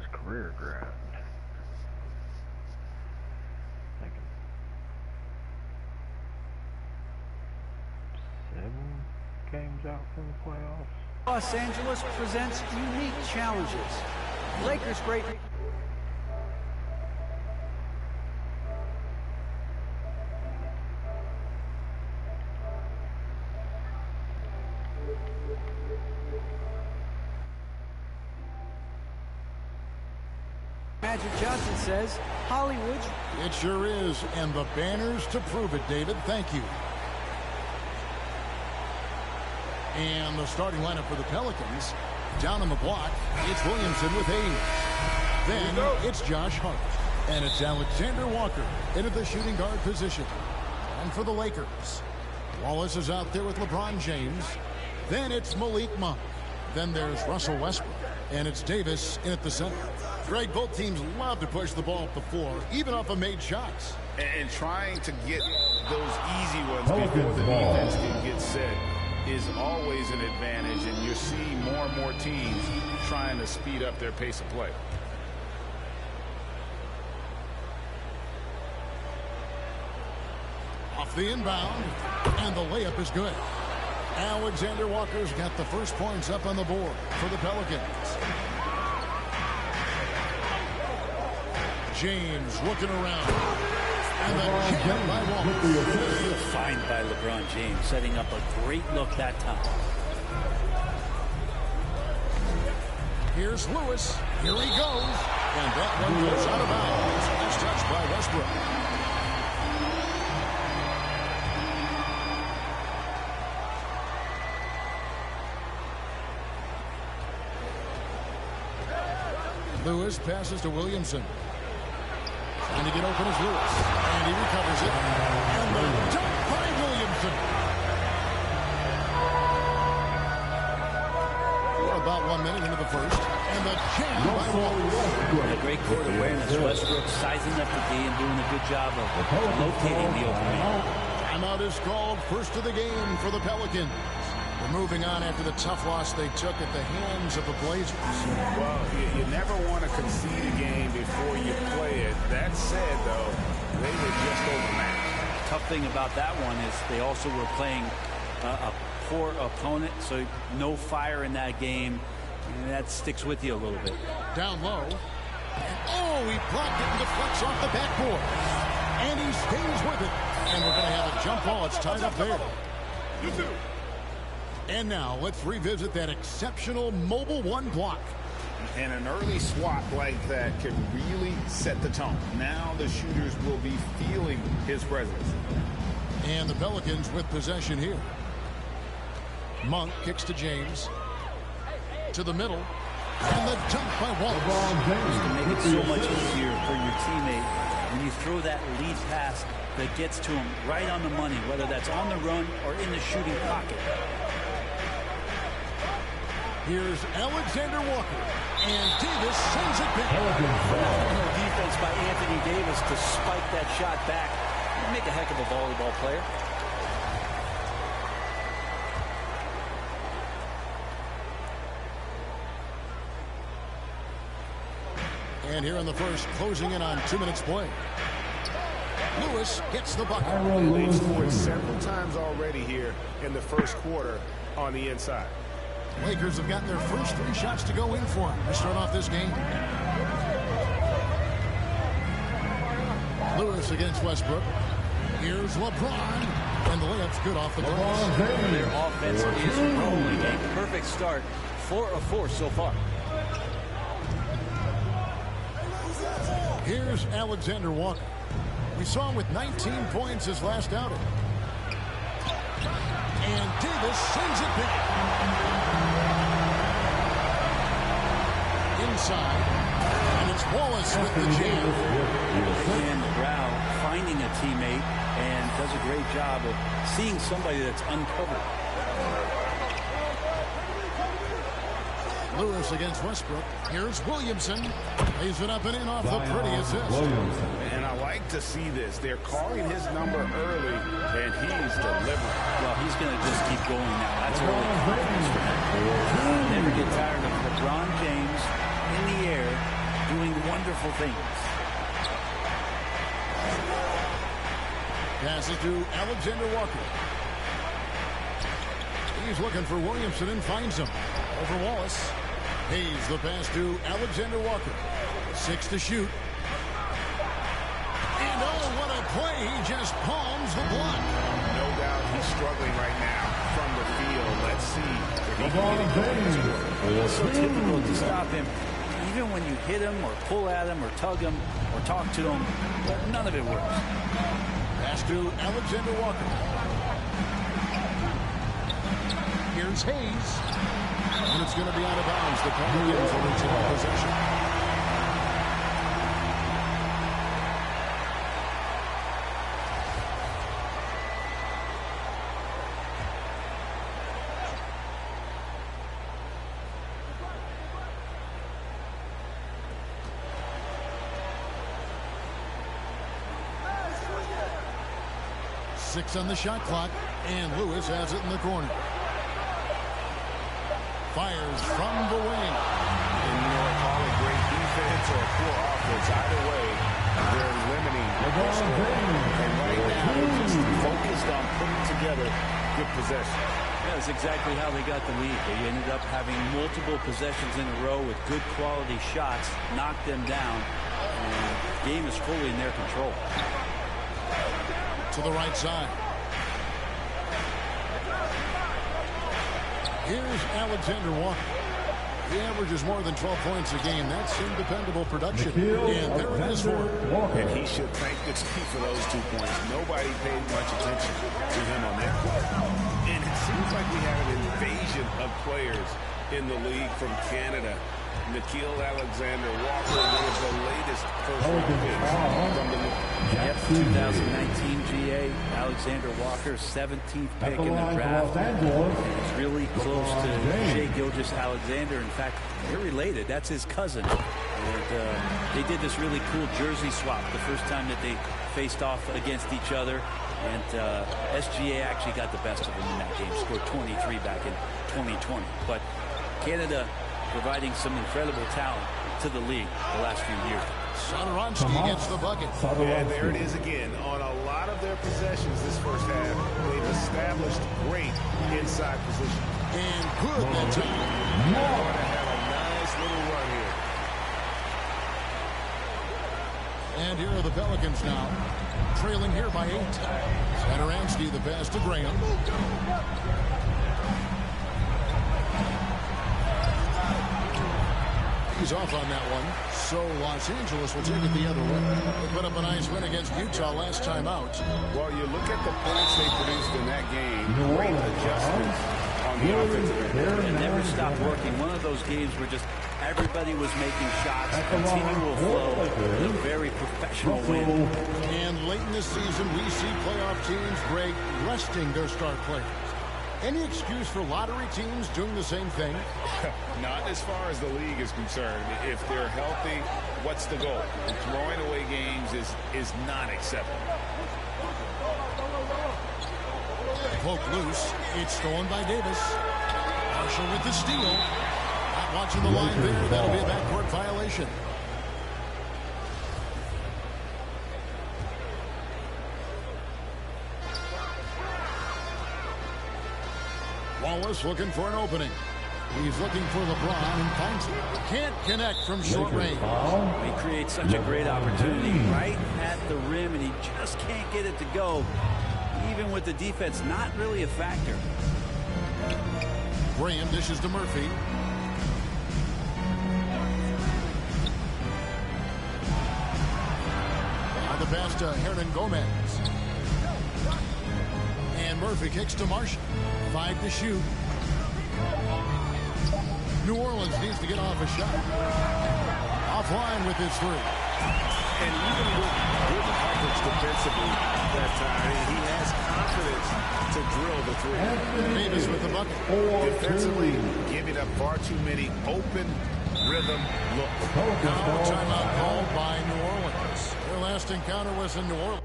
his career grabbed. Thinking 7 games out from the playoffs. Los Angeles presents unique challenges. Lakers great. Magic Johnson says, Hollywood. It sure is, and the banners to prove it, David. Thank you. And the starting lineup for the Pelicans. Down on the block, it's Williamson with 8. Then it's Josh Hart. And it's Alexander Walker into the shooting guard position. And for the Lakers, Wallace is out there with LeBron James. Then it's Malik Monk. Then there's Russell Westbrook. And it's Davis in at the center. Greg, both teams love to push the ball up the floor, even off of made shots. And trying to get those easy ones before the defense can get set is always an advantage, and you're seeing more and more teams trying to speed up their pace of play. Off the inbound, and the layup is good. Alexander Walker's got the first points up on the board for the Pelicans. James looking around. And the jam by Walker. Fine by LeBron James, setting up a great look that time. Here's Lewis. Here he goes. And that one goes out of bounds. Last touch by Westbrook. Lewis passes to Williamson. Trying to get open is Lewis. And he recovers it. And the dunk by Williamson. We're about 1 minute into the first. And the jam by Wallace. A great court awareness. Westbrook sizing up the D and doing a good job of locating the open man. Timeout is called, first of the game for the Pelicans. We're moving on after the tough loss they took at the hands of the Blazers. Well, you never want to concede a game before you play it. That said, though, they were just overmatched. Tough thing about that one is they also were playing a poor opponent, so no fire in that game. And that sticks with you a little bit. Down low. And oh, he blocked it and deflects off the backboard. And he stays with it. And we're going to have a jump ball. It's tied up there. You too. And now let's revisit that exceptional mobile one block. And an early swat like that can really set the tone. Now the shooters will be feeling his presence. And the Pelicans with possession here. Monk kicks to James. To the middle. And the dunk by Wallace. To make it so much easier for your teammate when you throw that lead pass that gets to him right on the money, whether that's on the run or in the shooting pocket. Here's Alexander Walker, and Davis sends it back. Phenomenal defense by Anthony Davis to spike that shot back and make a heck of a volleyball player. And here in the first, closing in on 2 minutes play. Lewis gets the bucket. They've scored several times already here in the first quarter on the inside. Lakers have gotten their first 3 shots to go in for them to start off this game. Lewis against Westbrook. Here's LeBron. And the layup's good off the glass. Their offense is rolling. A perfect start. 4 of 4 so far. Here's Alexander Walker. We saw him with 19 points his last outing. And Davis sends it back. Inside. And it's Wallace with the jam. And Brown finding a teammate and does a great job of seeing somebody that's uncovered. Lewis against Westbrook. Here's Williamson. Lays it up and in off the pretty assist. And I like to see this. They're calling his number early, and he's delivering. Well, he's going to just keep going now. That's early confidence for him. Never get tired of LeBron James in the air wonderful things. Passes to Alexander Walker. He's looking for Williamson and finds him. Over Wallace. Hayes the pass to Alexander Walker. 6 to shoot. And oh, what a play. He just palms the block. No doubt he's struggling right now from the field. Let's see if he can It's so difficult to stop him. Even when you hit him or pull at him or tug him or talk to him, none of it works. Pass to Alexander Walker. Here's Hayes. And it's going to be out of bounds. The Pelicans original possession. Six on the shot clock, and Lewis has it in the corner. Fires from the wing. And you know, call it great defense or poor offense. Either way, they're limiting their score. And right now, they're just focused on putting together good possession. Yeah, that's exactly how they got the lead. They ended up having multiple possessions in a row with good quality shots, knocked them down, and the game is fully in their control. To the right side. Here's Alexander Walker. He averages more than 12 points a game. That's some dependable production. And there it is for him. And he should thank the team for those 2 points. Nobody paid much attention to him on that play. And it seems like we have an invasion of players in the league from Canada. Nickeil Alexander-Walker, one of the latest first-round picks from the league. Yep, 2019 GA, Alexander Walker, 17th pick in the draft. He's really close to Shai Gilgeous-Alexander. In fact, they're related. That's his cousin. And they did this really cool jersey swap the first time that they faced off against each other. And SGA actually got the best of him in that game, scored 23 back in 2020. But Canada providing some incredible talent to the league the last few years. Satoransky gets the bucket. And there it is again. On a lot of their possessions this first half, they've established great inside position. And good that time. They're going to have a nice little run here. And here are the Pelicans now, trailing here by 8. Satoransky the pass to Graham. He's off on that one. So Los Angeles will take it the other way. They put up a nice win against Utah last time out. Well, you look at the points they produced in that game. Great adjustments on the offensive end. It never stopped working. One of those games where just everybody was making shots, continual flow, and a very professional win. And late in the season, we see playoff teams, Greg, resting their star players. Any excuse for lottery teams doing the same thing? Not as far as the league is concerned. If they're healthy, what's the goal? And throwing away games is not acceptable. Poke loose. It's stolen by Davis. Marshall with the steal. Not watching the line there. That'll be a backcourt violation. Wallace looking for an opening. He's looking for LeBron and finds him. Can't connect from short range. He creates such a great opportunity right at the rim, and he just can't get it to go. Even with the defense, not really a factor. Graham dishes to Murphy. Now the pass to Hernan Gomez. And Murphy kicks to Marshall. 5 to shoot. New Orleans needs to get off a shot. Offline with his 3. And even with good coverage defensively that time, he has confidence to drill the 3. Davis with the bucket. Defensively, giving up far too many open rhythm looks. Now timeout called by New Orleans. Their last encounter was in New Orleans.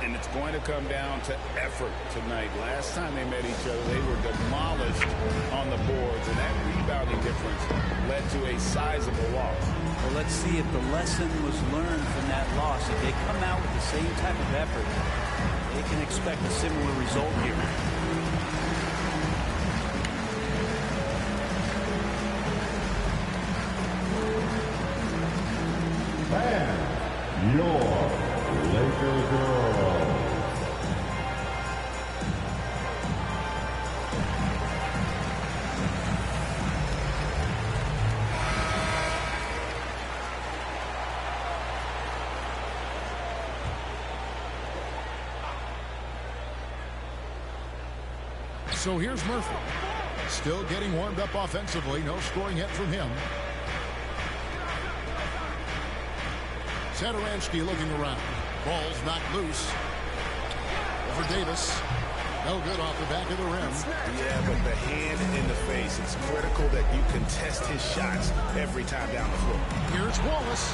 And it's going to come down to effort tonight. Last time they met each other, they were demolished on the boards, and that rebounding difference led to a sizable loss. Well, let's see if the lesson was learned from that loss. If they come out with the same type of effort, they can expect a similar result here. And your Laker girl. So here's Murphy. Still getting warmed up offensively. No scoring yet from him. Satoransky looking around. Ball's knocked loose. Over Davis. No good off the back of the rim. Yeah, but the hand in the face. It's critical that you contest his shots every time down the floor. Here's Wallace.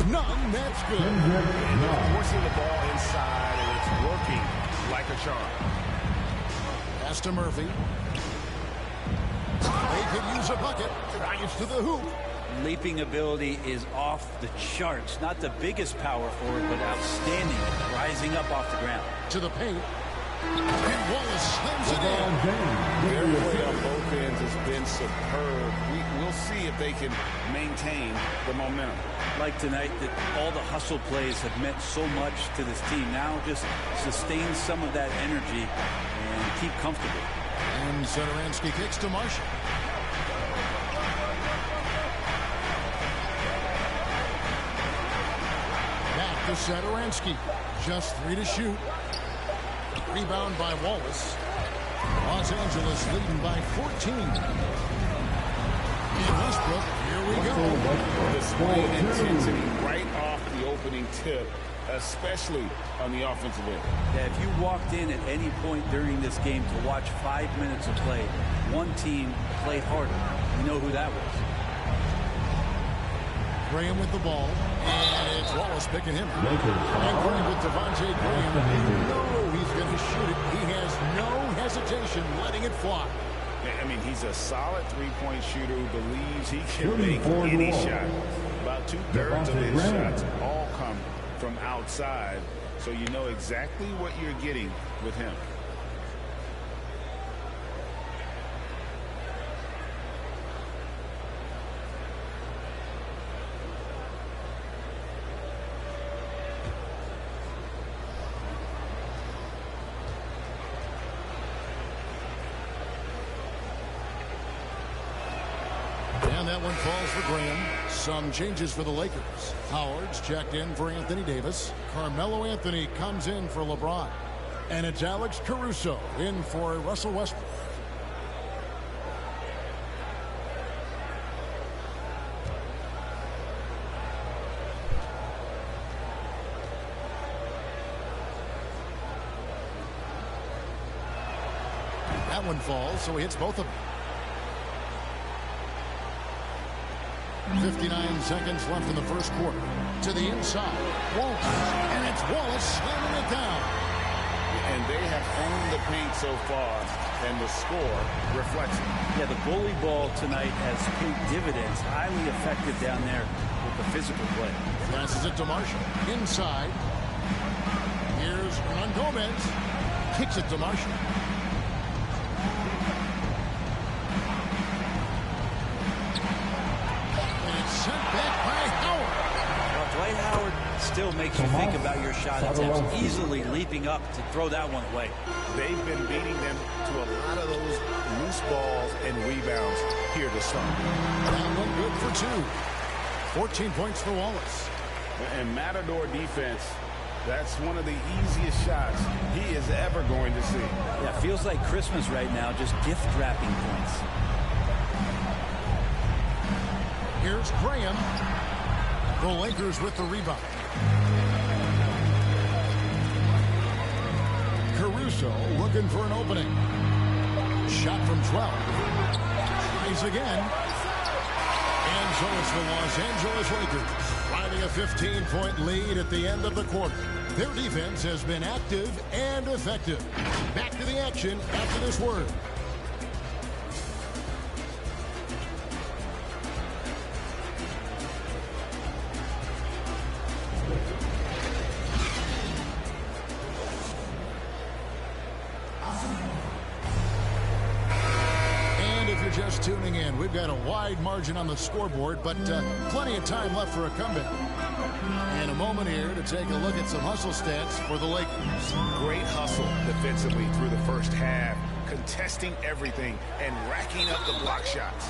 None. That's good. And they're forcing the ball inside, and it's working like a charm. Pass to Murphy. They could use a bucket. Drives to the hoop. Leaping ability is off the charts. Not the biggest power forward, but outstanding. Rising up off the ground. To the paint. And Wallace slams it in. Their play on both ends has been superb. We'll see if they can maintain the momentum. Like tonight, that all the hustle plays have meant so much to this team. Now just sustain some of that energy and keep comfortable. And Satoransky kicks to Marshall. Back to Satoransky. Just 3 to shoot. Rebound by Wallace. Los Angeles leading by 14. And Westbrook, here we go. Displaying intensity right off the opening tip, especially on the offensive end. Yeah, if you walked in at any point during this game to watch 5 minutes of play, one team played harder. You know who that was. Graham with the ball. And it's Wallace picking him. And Graham with Devontae Graham. You know he's going to shoot it. He has no hesitation letting it fly. I mean, he's a solid three-point shooter who believes he can make any shot. About 2/3 of his shots all come from outside, so you know exactly what you're getting with him. And that one falls for Graham. Some changes for the Lakers. Howard's checked in for Anthony Davis. Carmelo Anthony comes in for LeBron. And it's Alex Caruso in for Russell Westbrook. That one falls, so he hits both of them. 59 seconds left in the first quarter. To the inside. Wallace. And it's Wallace slamming it down. And they have owned the paint so far, and the score reflects it. Yeah, the bully ball tonight has paid dividends. Highly effective down there with the physical play. Passes it to Marshall. Inside. Here's Hernan Gomez. Kicks it to Marshall. Sent back by Howard. Well, Dwight Howard still makes you think about your shot attempts, easily leaping up to throw that one away. They've been beating them to a lot of those loose balls and rebounds here to start. That one good for 2. 14 points for Wallace. And Matador defense, that's one of the easiest shots he is ever going to see. Yeah, feels like Christmas right now, just gift wrapping points. Here's Graham. The Lakers with the rebound. Caruso looking for an opening. Shot from 12. Tries again. And so it's the Los Angeles Lakers riding a 15-point lead at the end of the quarter. Their defense has been active and effective. Back to the action after this word. Just tuning in, we've got a wide margin on the scoreboard, but plenty of time left for a comeback. And a moment here to take a look at some hustle stats for the Lakers. Great hustle defensively through the first half, contesting everything and racking up the block shots.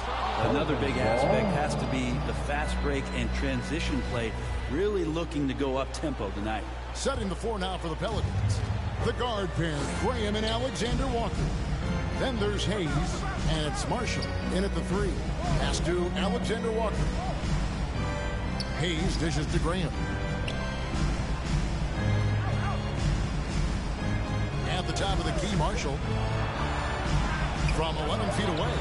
Another big aspect has to be the fast break and transition play, really looking to go up tempo tonight. Setting the floor now for the Pelicans. The guard pair, Graham and Alexander Walker. Then there's Hayes, and it's Marshall in at the 3. Pass to Alexander Walker. Hayes dishes to Graham. At the top of the key, Marshall. From 11 feet away.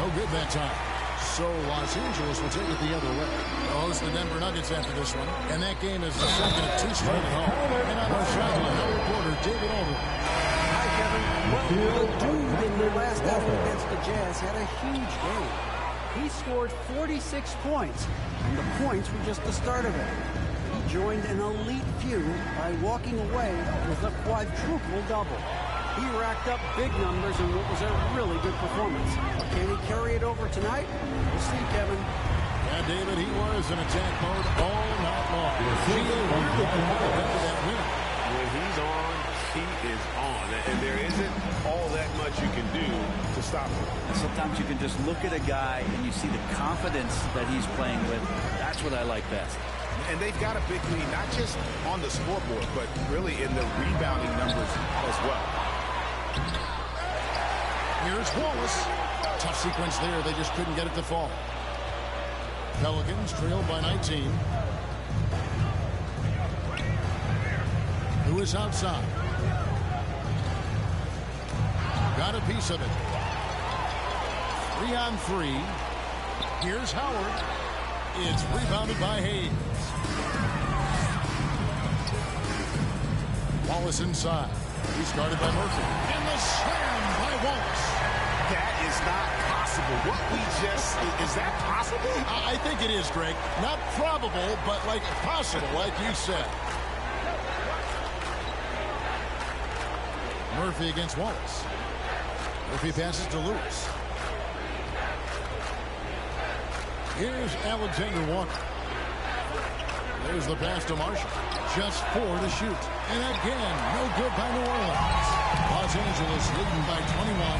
No good that time. So Los Angeles will take it the other way. They'll host the Denver Nuggets after this one. And that game is the second of 2 straight at home. And on the sideline, our reporter, David Alden. Hi, Kevin. Well, the dude in the last effort against the Jazz had a huge game. He scored 46 points, and the points were just the start of it. He joined an elite few by walking away with a quadruple double. He racked up big numbers in what was a really good performance. Can he carry it over tonight? We'll see, Kevin. Yeah, David, he was in attack mode all night long. He really after that win. When he's on, he is on. And there isn't all that much you can do to stop him. Sometimes you can just look at a guy and you see the confidence that he's playing with. That's what I like best. And they've got a big lead, not just on the scoreboard, but really in the rebounding numbers as well. Here's Wallace. Tough sequence there. They just couldn't get it to fall. Pelicans trailed by 19. Who is outside? Got a piece of it. 3 on 3. Here's Howard. It's rebounded by Hayes. Wallace inside. He's guarded by Murphy. And the slam by Wallace. That is not possible. What we just... Is that possible? I think it is, Greg. Not probable, but like possible, like you said. Murphy against Wallace. Murphy passes to Lewis. Here's Alexander Walker. There's the pass to Marshall. Just 4 to shoot. And again, no good by New Orleans. Los Angeles leading by 21.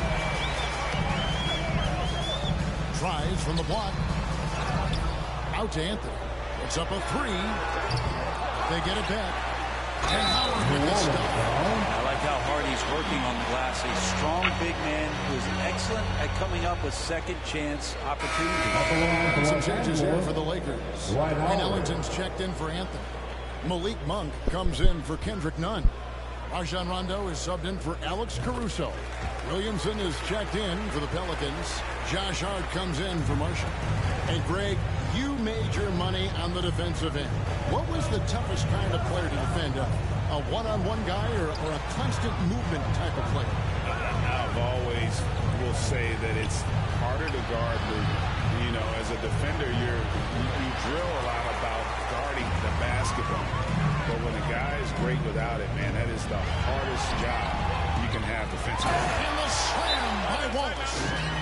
Tries from the block. Out to Anthony. It's up a 3. They get it back. And Howard with the stop. I like how hard he's working on the glass. A strong big man who is excellent at coming up with second chance opportunities. Some changes here for the Lakers. Wayne Ellington's checked in for Anthony. Malik Monk comes in for Kendrick Nunn. Rajon Rondo is subbed in for Alex Caruso. Williamson is checked in for the Pelicans. Josh Hart comes in for Marshall. Hey, Greg, you made your money on the defensive end. What was the toughest kind of player to defend? A one-on-one guy or a constant movement type of player? I've always will say that it's harder to guard movement. You know, as a defender, you drill a lot about guarding the basketball. But when a guy is great without it, man, that is the hardest job you can have defensively. And the slam by Wallace.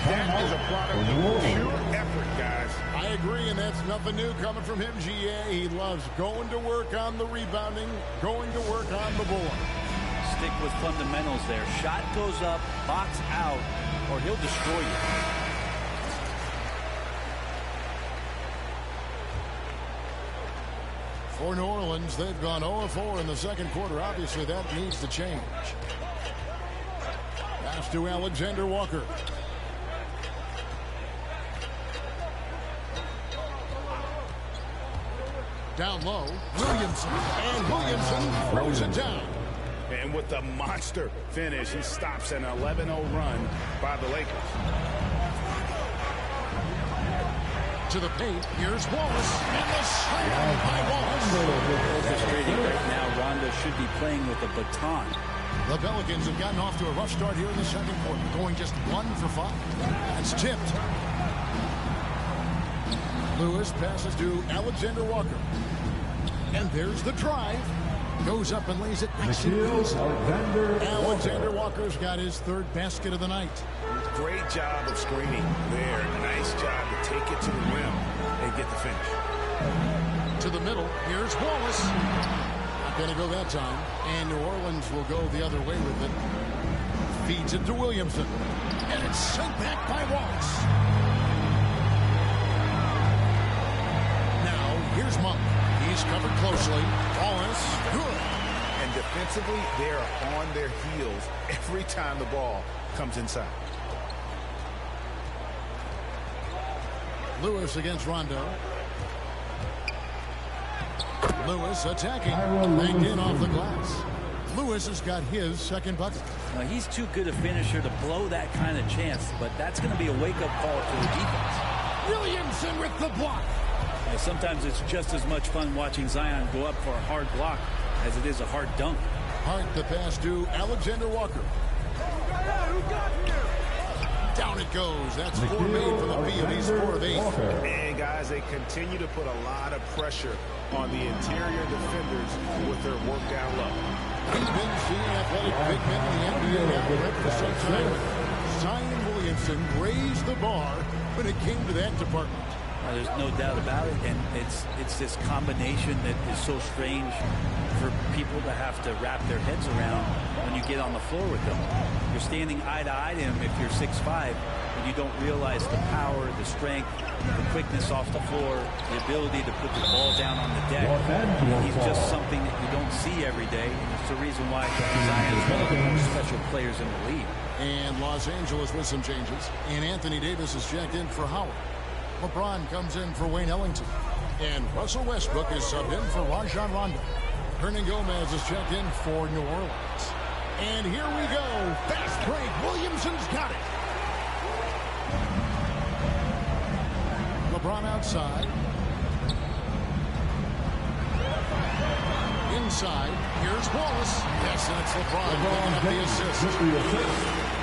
That is a product of pure effort, guys. I agree, and that's nothing new coming from him, GA. He loves going to work on the rebounding, going to work on the board. Stick with fundamentals there. Shot goes up, box out, or he'll destroy you. For New Orleans, they've gone 0-4 in the second quarter. Obviously, that needs to change. Pass to Alexander Walker. Down low, Williamson. And Williamson throws it down. And with the monster finish, he stops an 11-0 run by the Lakers. To the paint, here's Wallace. And the slam by Wallace. should be playing with a baton. The Pelicans have gotten off to a rough start here in the second quarter, going just 1 for 5. It's tipped. Lewis passes to Alexander Walker. And there's the drive. Goes up and lays it nice and easy. Alexander Walker's got his 3rd basket of the night. Great job of screening there. Nice job to take it to the rim and get the finish. To the middle. Here's Wallace. Not going to go that time. And New Orleans will go the other way with it. Feeds it to Williamson. And it's sent back by Wallace. Now, here's Monk. He's covered closely. Wallace, good. And defensively, they're on their heels every time the ball comes inside. Lewis against Rondo. Lewis attacking. Banged in off the glass. Lewis has got his 2nd bucket. He's too good a finisher to blow that kind of chance, but that's going to be a wake-up call to the defense. Williamson with the block. Sometimes it's just as much fun watching Zion go up for a hard block as it is a hard dunk. Hart the pass to Alexander Walker. Down it goes. That's 4 made for the field. He's 4 of 8. And guys, they continue to put a lot of pressure on the interior defenders with their work down low. He's been seeing athletic big men in the NBA now for some time. Zion Williamson raised the bar when it came to that department. There's no doubt about it, and it's this combination that is so strange for people to have to wrap their heads around when you get on the floor with them. You're standing eye to eye to him if you're 6'5", and you don't realize the power, the strength, the quickness off the floor, the ability to put the ball down on the deck. He's just something that you don't see every day, and it's the reason why Zion is one of the most special players in the league. And Los Angeles with some changes, and Anthony Davis is checked in for Howard. LeBron comes in for Wayne Ellington. And Russell Westbrook is subbed in for Rajon Rondo. Hernan Gomez is checked in for New Orleans. And here we go. Fast break. Williamson's got it. LeBron outside. Inside. Here's Wallace. Yes, and it's LeBron picking up the assist.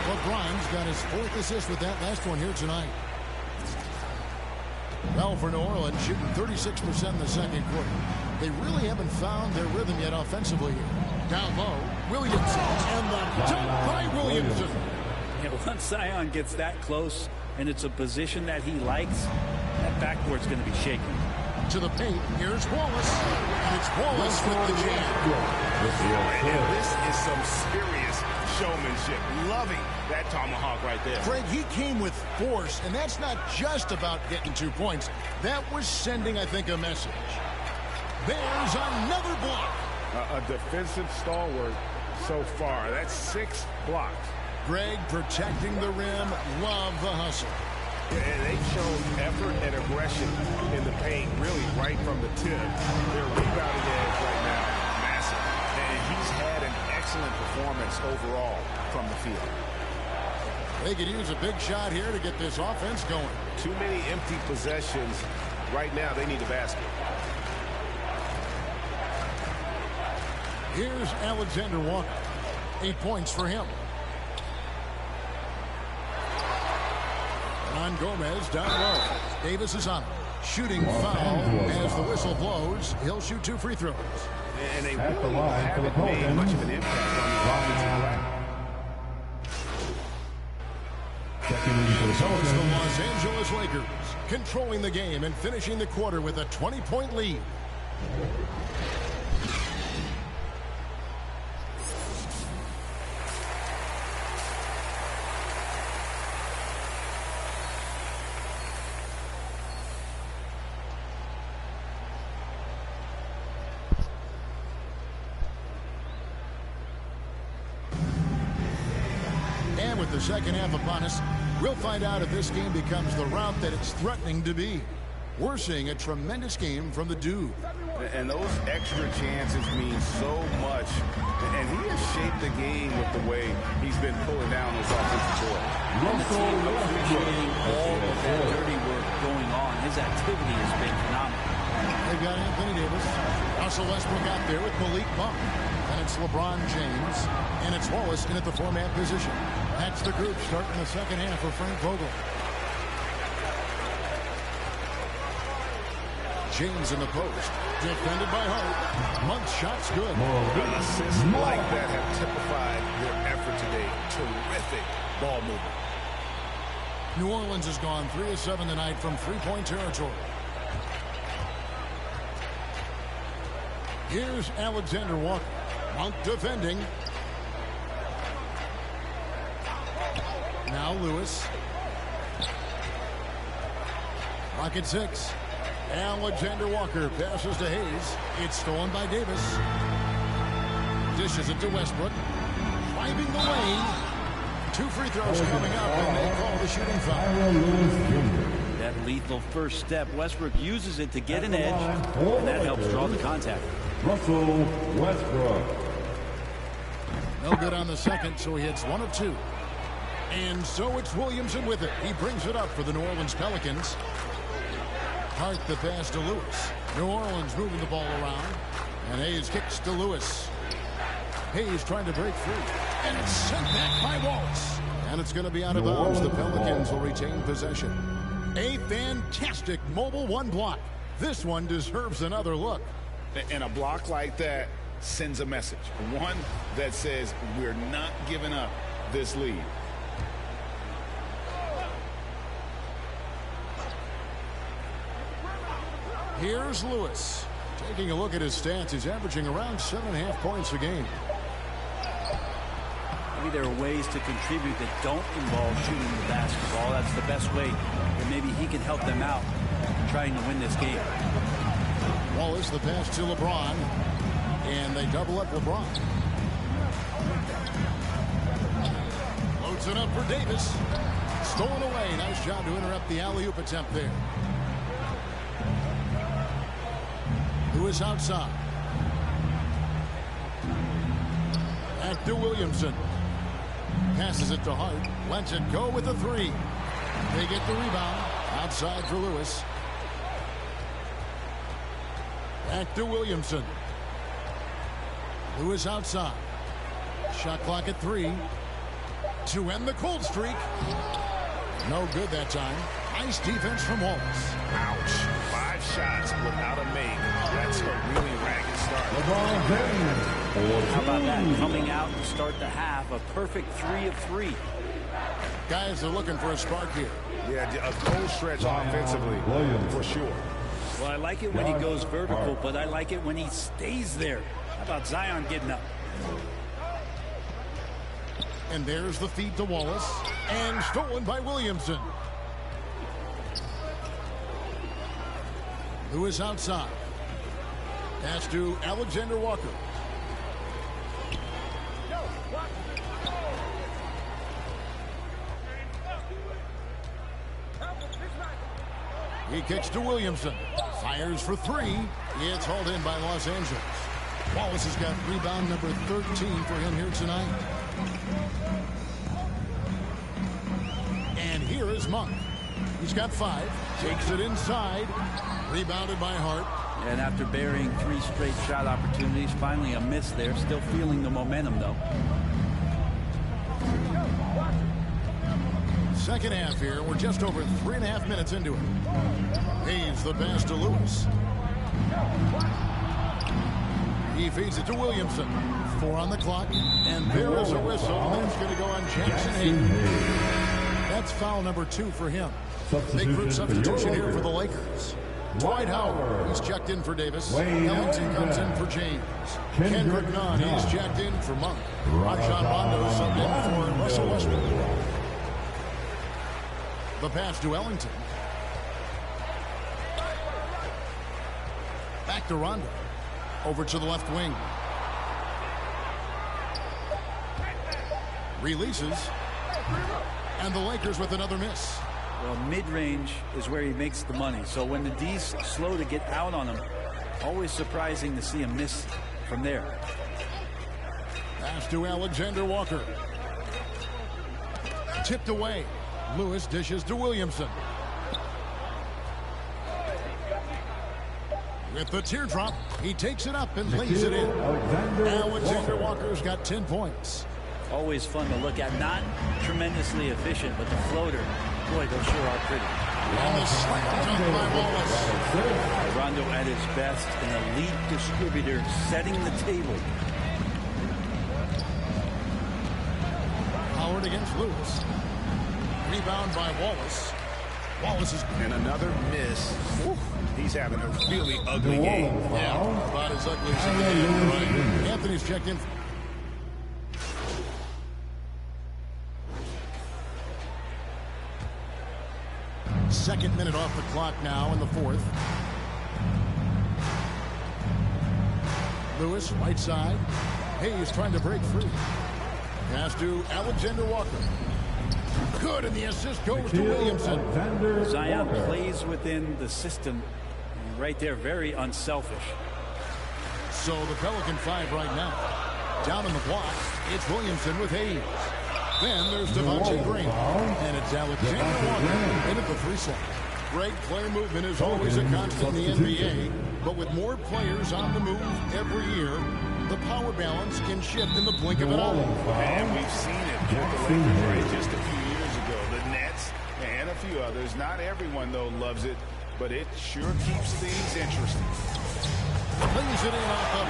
LeBron's got his 4th assist with that last one here tonight. Well, for New Orleans, shooting 36% in the second quarter. They really haven't found their rhythm yet offensively here. Down low, Williamson, and the dunk by Williamson. Yeah, once Zion gets that close, and it's a position that he likes, that backboard's going to be shaking. To the paint, here's Wallace. And it's Wallace with the jam. And this is some serious showmanship. Loving that tomahawk right there. Craig, he came with force, and that's not just about getting 2 points. That was sending, I think, a message. There's another block. A defensive stalwart so far. That's 6 blocks. Greg protecting the rim. Love the hustle. And they've shown effort and aggression in the paint, really right from the tip. Their rebounding edge right now, massive. And he's had an excellent performance overall from the field. They could use a big shot here to get this offense going. Too many empty possessions. Right now, they need a basket. Here's Alexander Walker. 8 points for him. On Gomez down low. Davis is on him. Shooting foul as the whistle blows. He'll shoot 2 free throws. And they really haven't made much of an impact on the offensive line. So it's the Los Angeles Lakers controlling the game and finishing the quarter with a 20-point lead. With the second half upon us, we'll find out if this game becomes the route that it's threatening to be. We're seeing a tremendous game from the dude. And those extra chances mean so much. And he has shaped the game with the way he's been pulling down those offensive boards. The team appreciating all of that dirty work going on. His activity has been phenomenal. They've got Anthony Davis. Russell Westbrook out there with Malik Monk. And it's LeBron James. And it's Wallace in at the four-man position. That's the group starting the second half for Frank Vogel. James in the post. Defended by Hart. Monk's shot's good. Assists like that have typified their effort today. Terrific ball movement. New Orleans has gone 3 of 7 tonight from three-point territory. Here's Alexander Walker. Monk defending. Now Lewis. Rocket 6. Alexander Walker passes to Hayes. It's stolen by Davis. Dishes it to Westbrook. Driving the lane. 2 free throws coming up, and they call the shooting foul. That lethal first step, Westbrook uses it to get an edge, and that helps draw the contact. Russell Westbrook. No good on the second, so he hits 1 of 2. And so it's Williamson with it. He brings it up for the New Orleans Pelicans. Hart the pass to Lewis. New Orleans moving the ball around. And Hayes kicks to Lewis. Hayes trying to break free. And it's sent back by Wallace. And it's going to be out of bounds. The Pelicans will retain possession. A fantastic mobile one block. This one deserves another look. And a block like that sends a message. One that says we're not giving up this lead. Here's Lewis. Taking a look at his stats, he's averaging around 7.5 points a game. Maybe there are ways to contribute that don't involve shooting the basketball. That's the best way that maybe he can help them out trying to win this game. Wallace, the pass to LeBron. And they double up LeBron. Loads it up for Davis. Stolen away. Nice job to interrupt the alley-oop attempt there. Lewis outside. Back to Williamson. Passes it to Hart. Lets it go with the 3. They get the rebound. Outside for Lewis. Back to Williamson. Lewis outside. Shot clock at 3. To end the cold streak. No good that time. Nice defense from Wallace. Ouch. 5 shots without a make. That's a really ragged start. How about that? Coming out to start the half. A perfect 3 of 3. Guys are looking for a spark here. Yeah, a cold stretch offensively, for sure. Well, I like it when he goes vertical, but I like it when he stays there. How about Zion getting up? And there's the feed to Wallace. And stolen by Williamson. Lewis outside. Pass to Alexander Walker. He kicks to Williamson. Fires for 3. It's hauled in by Los Angeles. Wallace has got rebound number 13 for him here tonight. And here is Monk. He's got 5. Takes it inside. Rebounded by Hart. And after burying 3 straight shot opportunities, finally a miss there. Still feeling the momentum, though. Second half here. We're just over 3.5 minutes into it. Hayes the pass to Lewis. He feeds it to Williamson. 4 on the clock. And there is a whistle. That's going to go on Jackson Hayes. That's foul number 2 for him. Big group substitution here for the Lakers. Dwight Howard, he's checked in for Davis. Ellington comes in for James. Kendrick Nunn, he's checked in for Monk. Rajon Rondo subbed in for Russell Westbrook. The pass to Ellington. Back to Rondo. Over to the left wing. Releases. And the Lakers with another miss. Well, mid-range is where he makes the money. So when the D's slow to get out on him, always surprising to see him miss from there. Pass to Alexander Walker. Tipped away. Lewis dishes to Williamson. With the teardrop, he takes it up and lays it in. Alexander Walker's got 10 points. Always fun to look at. Not tremendously efficient, but the floater, boy, those sure are pretty. And the slam dunk by Wallace. Rondo at his best, an elite distributor, setting the table. Howard against Lewis. Rebound by Wallace. Wallace is... And another miss. Whew. He's having a really ugly game. Yeah, about as ugly as he can, right? Anthony's checked in. Second minute off the clock now in the fourth. Lewis, right side. Hayes trying to break free. Pass to Alexander Walker. Good, and the assist goes to Williamson. Zion plays within the system. Right there, very unselfish. So the Pelican 5 right now. Down in the block, it's Williamson with Hayes. Then there's Devontae Green. And it's Alexander Walker in at the 3-set. Great player movement is always a constant in the NBA. But with more players on the move every year, the power balance can shift in the blink of an eye. And we've seen it with the Lakers, right, just a few years ago. The Nets and a few others. Not everyone, though, loves it, but it sure keeps things interesting. Plays it in off the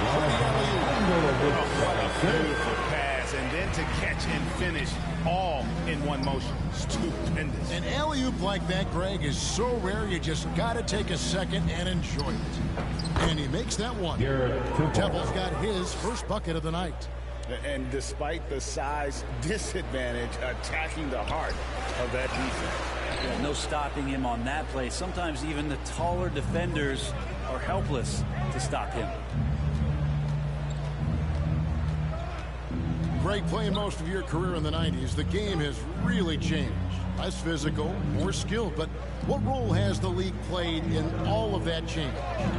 What a beautiful pass, and then to catch and finish all in one motion. Stupendous. An alley-oop like that, Greg, is so rare you just got to take a second and enjoy it. And he makes that one. Temple's got his first bucket of the night. And despite the size disadvantage, attacking the heart of that defense. Yeah, no stopping him on that play. Sometimes even the taller defenders are helpless to stop him. Greg, playing most of your career in the 90s, the game has really changed. Less physical, more skilled, but what role has the league played in all of that change?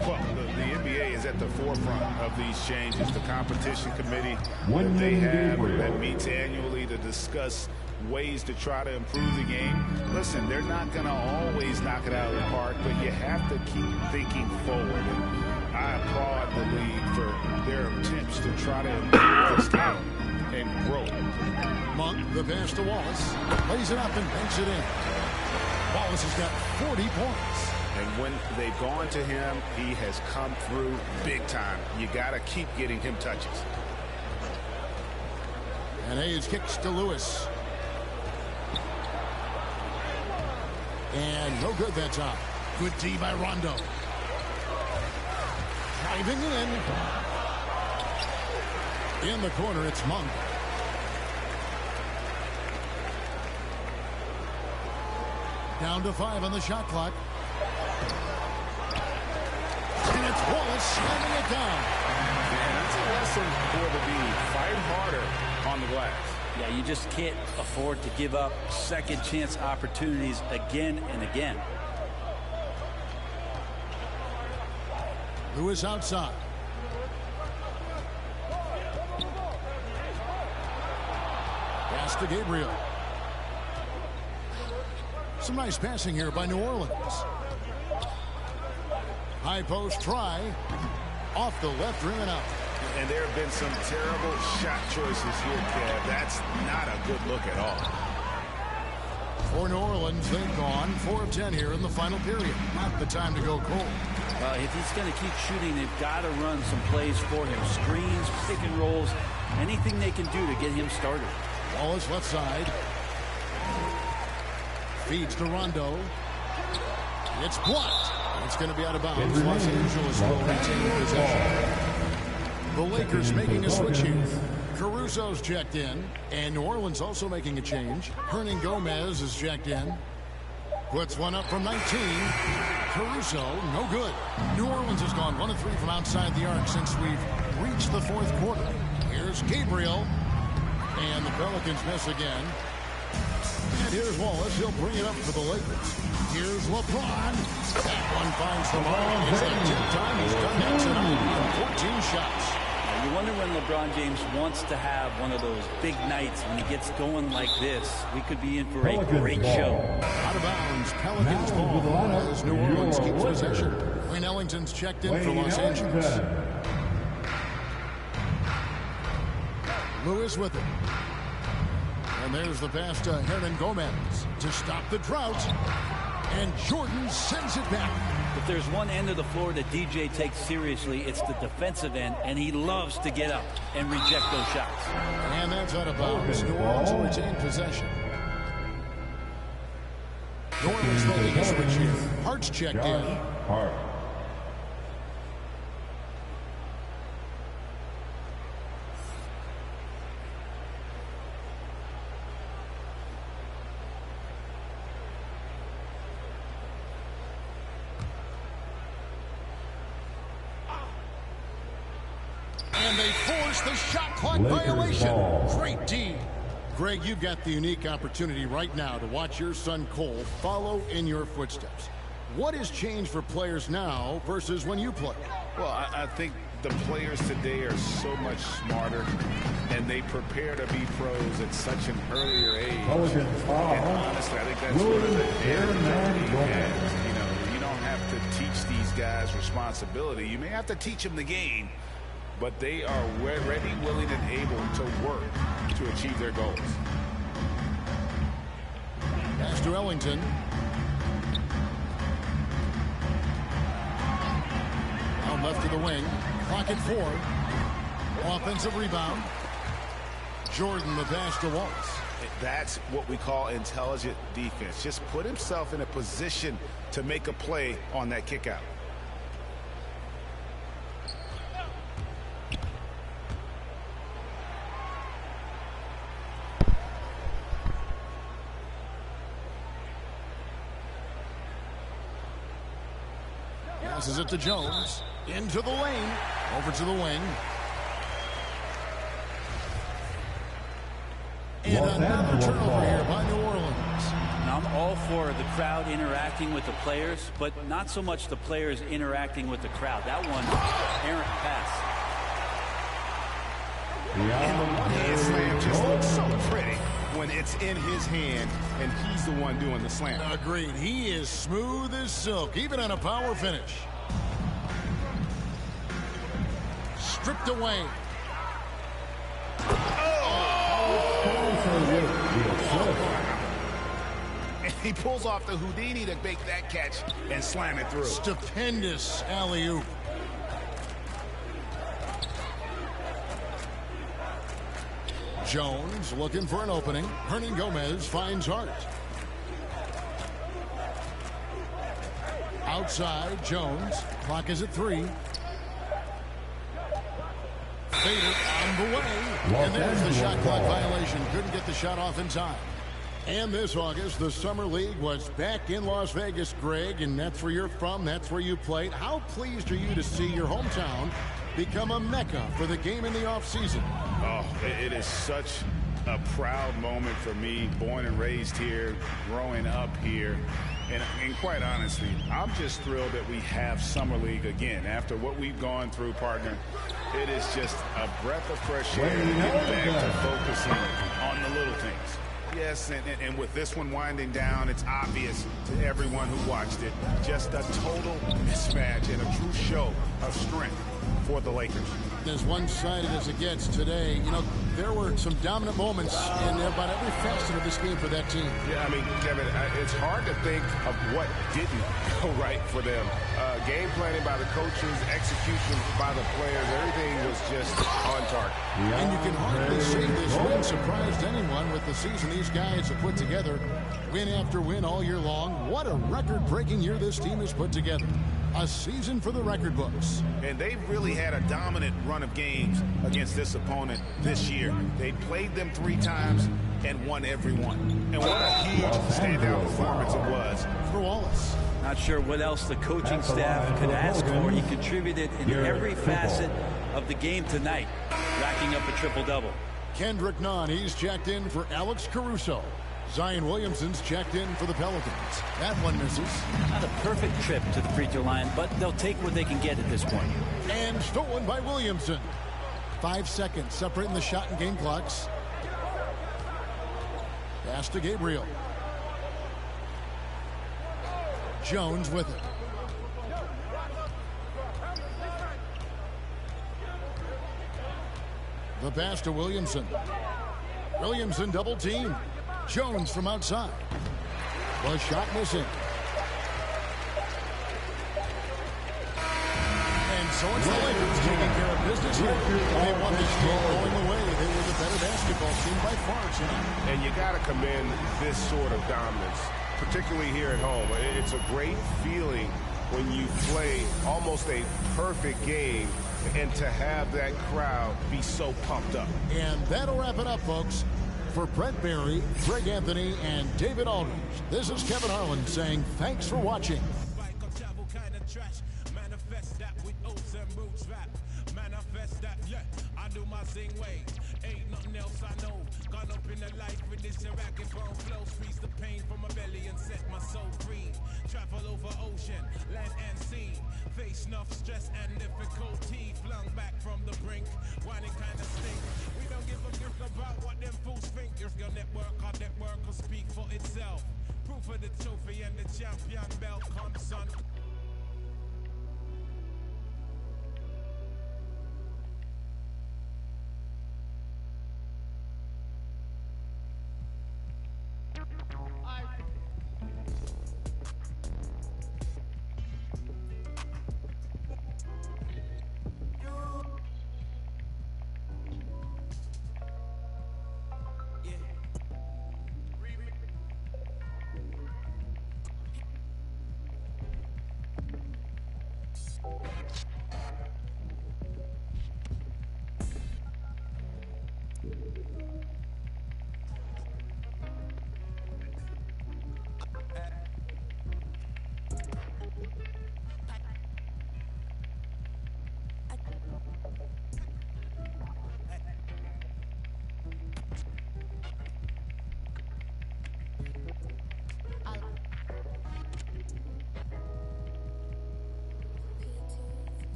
Well, the NBA is at the forefront of these changes. The competition committee that they have that meets annually to discuss ways to try to improve the game. Listen, they're not going to always knock it out of the park, but you have to keep thinking forward. And I applaud the league for their attempts to try to improve this game and grow. Monk, the pass to Wallace, lays it up and banks it in. Wallace has got 40 points. And when they've gone to him, he has come through big time. You got to keep getting him touches. And Hayes kicks to Lewis. And no good that time. Good D by Rondo. Driving in. In the corner, it's Monk. Down to 5 on the shot clock. And it's Wallace slamming it down. And that's a lesson for the D. Fight harder on the glass. Yeah, you just can't afford to give up second chance opportunities again and again. Lewis outside. Pass to Gabriel. Some nice passing here by New Orleans. High post try. Off the left rim and out. And there have been some terrible shot choices here, Kev. That's not a good look at all. For New Orleans, they've gone 4 of 10 here in the final period. Not the time to go cold. If he's going to keep shooting, they've got to run some plays for him. Screens, pick and rolls, anything they can do to get him started. Wallace left side. Feeds to Rondo. It's blocked. It's going to be out of bounds. Los Angeles will retain possession. The Lakers making a switch here. Caruso's checked in, and New Orleans also making a change. Hernan Gomez is checked in. Puts one up from 19. Caruso, no good. New Orleans has gone 1 of 3 from outside the arc since we've reached the 4th quarter. Here's Gabriel, and the Pelicans miss again. And here's Wallace. He'll bring it up for the Lakers. Here's LeBron. That one finds the mark. It's that 10th time he's done that tonight. 14 shots. You wonder when LeBron James wants to have one of those big nights when he gets going like this. We could be in for a great show. Out of bounds, Pelicans ball as New Orleans keeps possession. Wayne Ellington's checked in for Los Angeles. Lewis with it. And there's the pass to Hernan Gomez to stop the drought. And Jordan sends it back. If there's one end of the floor that DJ takes seriously, it's the defensive end, and he loves to get up and reject those shots. And that's out of bounds. New Orleans will retain possession. New Orleans making a switch here. Hart's checked in. Hart. And they force the shot clock violation. Great D. Greg, you've got the unique opportunity right now to watch your son Cole follow in your footsteps. What has changed for players now versus when you played? Well, I think the players today are so much smarter, and they prepare to be pros at such an earlier age. And honestly, I think that's one of the advantages you have. You know, you don't have to teach these guys responsibility. You may have to teach them the game, but they are ready, willing, and able to work to achieve their goals. Pass to Ellington. Down left to the wing. Clock at 4. Offensive rebound. Jordan the pass to Wallace. That's what we call intelligent defense. Just put himself in a position to make a play on that kick out. Passes it to Jones. Into the lane. Over to the wing. And another turnover here by New Orleans. Now, I'm all for the crowd interacting with the players, but not so much the players interacting with the crowd. That one, errant pass. And the one-hand slam just looks so pretty when it's in his hand and he's the one doing the slam. Agreed. He is smooth as silk, even on a power finish. Stripped away. And he pulls off the Houdini to make that catch and slam it through. Stupendous alley-oop. Jones looking for an opening. Hernan Gomez finds Hart. Outside, Jones. Clock is at 3. Fader on the way. And there's the shot clock violation. Couldn't get the shot off in time. And this August, the Summer League was back in Las Vegas, Greg, and that's where you're from. That's where you played. How pleased are you to see your hometown become a mecca for the game in the offseason? Oh, it is such a proud moment for me, born and raised here, growing up here. And quite honestly, I'm just thrilled that we have Summer League again. After what we've gone through, partner, it is just a breath of fresh air to get back to focusing on the little things. Yes, and with this one winding down, it's obvious to everyone who watched it, just a total mismatch and a true show of strength for the Lakers. As one-sided as it gets today, you know, there were some dominant moments in about every facet of this game for that team. Yeah, I mean, Kevin, it's hard to think of what didn't go right for them. Game planning by the coaches, execution by the players, everything was just on target. And you can hardly say this win surprised anyone with the season these guys have put together. Win after win all year long. What a record-breaking year this team has put together. A season for the record books. And they've really had a dominant run of games against this opponent this year. They played them 3 times and won every one. And what a huge standout performance it was for Wallace. Not sure what else the coaching staff could ask for. He contributed in every facet of the game tonight, racking up a triple-double. Kendrick Nunn, he's checked in for Alex Caruso. Zion Williamson's checked in for the Pelicans. That one misses. Not a perfect trip to the free throw line, but they'll take what they can get at this point. And stolen by Williamson. 5 seconds separating the shot and game clocks. Pass to Gabriel. Jones with it. The pass to Williamson. Williamson double team. Jones from outside. The shot missing. And so it's the Lakers taking care of business here. They won this game going away. They were the better basketball team by far tonight. And you got to commend this sort of dominance, particularly here at home. It's a great feeling when you play almost a perfect game and to have that crowd be so pumped up. And that'll wrap it up, folks. For Brent Barry, Greg Anthony, and David Aldridge, this is Kevin Harlan saying thanks for watching. Manifest that, yeah, I do my sing way. Ain't nothing else I know. Gone up in the life with this racket bone flow. Squeeze the pain from my belly and set my soul free. Travel over ocean, land and sea. Face enough stress and difficulty. Flung back from the brink, whining kind of stink. We don't give a grip about what them fools think. If your network, our network will speak for itself. Proof of the trophy and the champion belt. Come, son.